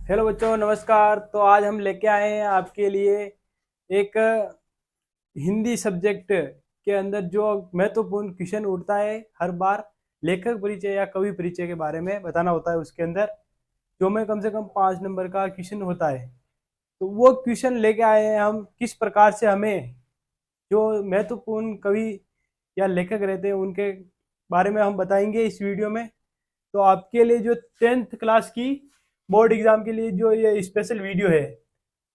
Hello बच्चों, नमस्कार। तो आज हम लेके आए हैं आपके लिए एक हिंदी सब्जेक्ट के अंदर जो महत्वपूर्ण क्वेश्चन उठता है हर बार, लेखक परिचय या कवि परिचय के बारे में बताना होता है। उसके अंदर जो में कम से कम 5 नंबर का क्वेश्चन होता है। तो वो क्वेश्चन लेके आए हैं हम, किस प्रकार से हमें जो महत्वपूर्ण कवि या लेखक रहते हैं उनके बारे में हम बताएंगे इस वीडियो में। तो आपके लिए जो 10th क्लास की बोर्ड एग्जाम के लिए जो ये स्पेशल वीडियो है,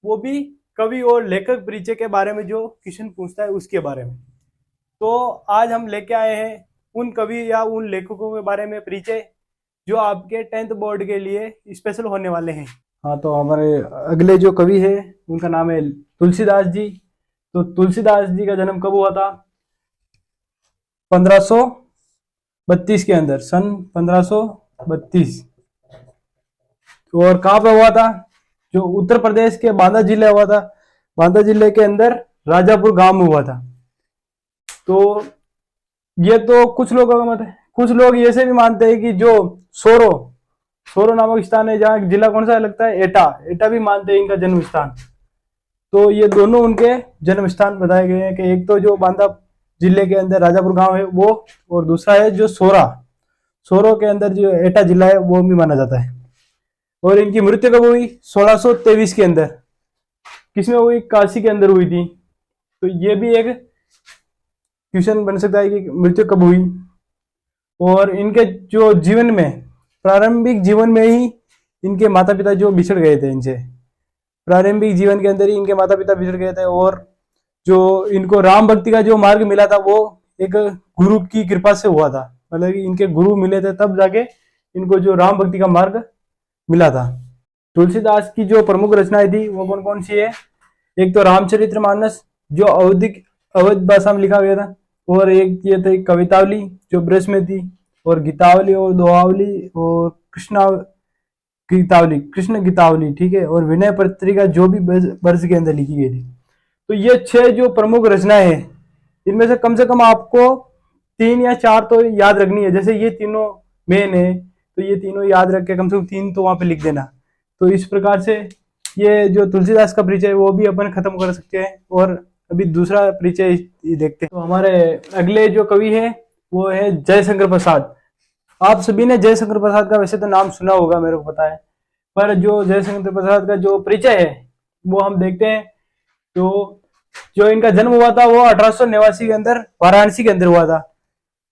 वो भी कवि और लेखक परिचय के बारे में जो क्वेश्चन पूछता है उसके बारे में। तो आज हम लेके आए हैं उन कवि या उन लेखकों के बारे में परिचय जो आपके 10th बोर्ड के लिए स्पेशल होने वाले हैं। हाँ, तो हमारे अगले जो कवि है उनका नाम है तुलसीदास जी। तो तुलसीदास जी का जन्म कब हुआ था? 1532 के अंदर, सन 1532। और कहाँ पे हुआ था? जो उत्तर प्रदेश के बांदा जिले हुआ था। बांदा जिले के अंदर राजापुर गांव में हुआ था। तो ये तो कुछ लोगों का मत है। कुछ लोग ऐसे भी मानते हैं कि जो सोरो सोरो नामक स्थान है, जहाँ जिला कौन सा लगता है, एटा एटा भी मानते हैं इनका जन्म स्थान। तो ये दोनों उनके जन्म स्थान बताए गए हैं कि एक तो जो बांदा जिले के अंदर राजापुर गांव है वो, और दूसरा है जो सोरो के अंदर जो एटा जिला है वो भी माना जाता है। और इनकी मृत्यु कब हुई? 1623 के अंदर। किसमें हुई? काशी के अंदर हुई थी। तो ये भी एक क्वेश्चन बन सकता है कि मृत्यु कब हुई। और इनके जो जीवन में, प्रारंभिक जीवन में ही इनके माता पिता जो बिछड़ गए थे इनसे, प्रारंभिक जीवन के अंदर ही इनके माता पिता बिछड़ गए थे। और जो इनको राम भक्ति का जो मार्ग मिला था वो एक गुरु की कृपा से हुआ था। मतलब कि इनके गुरु मिले थे तब जाके इनको जो राम भक्ति का मार्ग मिला था। तुलसीदास की जो प्रमुख रचनाएं थी वो कौन कौन सी है? एक तो रामचरितमानस जो अवध भाषा में लिखा गया था, और एक ये थी कवितावली जो ब्रज में थी, और गीतावली और दोहावली और कृष्ण गीतावली, ठीक है, और विनय पत्रिका जो भी ब्रज के अंदर लिखी गई थी। तो ये 6 जो प्रमुख रचनाएं हैं, इनमें से कम आपको 3 या 4 तो याद रखनी है। जैसे ये तीनों मेन है तो ये तीनों याद रख के कम से कम 3 तो वहां पे लिख देना। तो इस प्रकार से ये जो तुलसीदास का परिचय वो भी अपन खत्म कर सकते हैं। और अभी दूसरा परिचय देखते हैं। तो हमारे अगले जो कवि है वो है जयशंकर प्रसाद। आप सभी ने जयशंकर प्रसाद का वैसे तो नाम सुना होगा, मेरे को पता है, पर जो जयशंकर प्रसाद का जो परिचय है वो हम देखते हैं। तो जो इनका जन्म हुआ था वो 1889 के अंदर वाराणसी के अंदर हुआ था।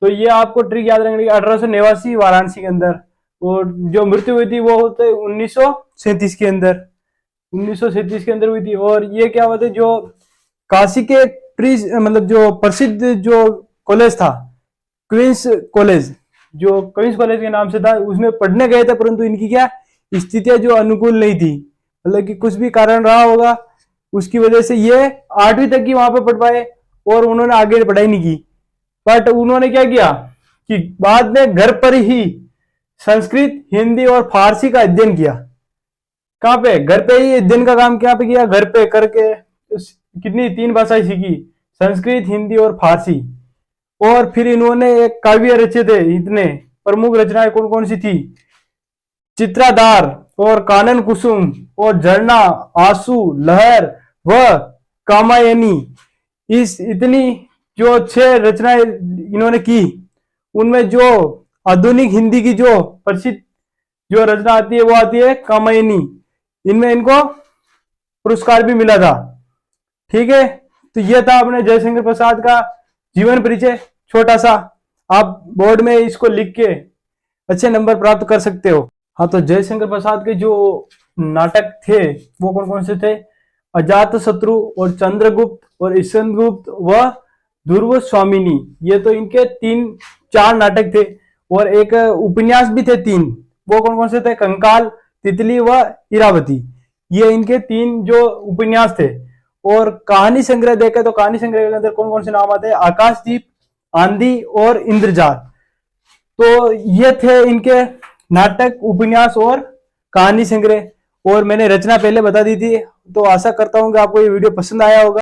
तो ये आपको ट्रिक याद रखने की, 1889 वाराणसी के अंदर। और जो मृत्यु हुई थी वो होते 1937 के अंदर, 1937 के अंदर हुई थी। और ये क्या हुआ था, जो काशी के मतलब जो प्रसिद्ध जो कॉलेज था, क्वींस कॉलेज, जो क्वींस कॉलेज के नाम से था, उसमें पढ़ने गए थे, परंतु इनकी क्या स्थितियां जो अनुकूल नहीं थी, मतलब कि कुछ भी कारण रहा होगा उसकी वजह से ये 8वीं तक की वहां पे पढ़ पाए और उन्होंने आगे पढ़ाई नहीं की। बट उन्होंने क्या किया कि बाद में घर पर ही संस्कृत, हिंदी और फारसी का अध्ययन किया। कहाँ पे? घर पे ही अध्ययन का काम क्या पे किया, घर पे करके कितनी 3 भाषाएं सीखी, संस्कृत, हिंदी और फारसी। और फिर इन्होंने एक काव्य रचे थे। इतने प्रमुख रचनाएं कौन कौन सी थी? चित्राधार और कानन कुसुम और झरना, आंसू, लहर व कामायनी। इस इतनी जो 6 रचनाएं इन्होंने की, उनमें जो आधुनिक हिंदी की जो प्रसिद्ध जो रचना आती है वो आती है कामायनी। इनमें इनको पुरस्कार भी मिला था, ठीक है। तो यह था अपने जयशंकर प्रसाद का जीवन परिचय, छोटा सा। आप बोर्ड में इसको लिख के अच्छे नंबर प्राप्त कर सकते हो। हाँ, तो जयशंकर प्रसाद के जो नाटक थे वो कौन कौन से थे? अजात शत्रु और चंद्रगुप्त और ईशनगुप्त व ध्रुव स्वामिनी। ये तो इनके 3-4 नाटक थे। और एक उपन्यास भी थे 3। वो कौन कौन से थे? कंकाल, तितली व इरावती। ये इनके 3 जो उपन्यास थे। और कहानी संग्रह देखे तो कहानी संग्रह के अंदर कौन कौन से नाम आते हैं? आकाशदीप, आंधी और इंद्रजाल। तो ये थे इनके नाटक, उपन्यास और कहानी संग्रह। और मैंने रचना पहले बता दी थी। तो आशा करता हूं कि आपको ये वीडियो पसंद आया होगा।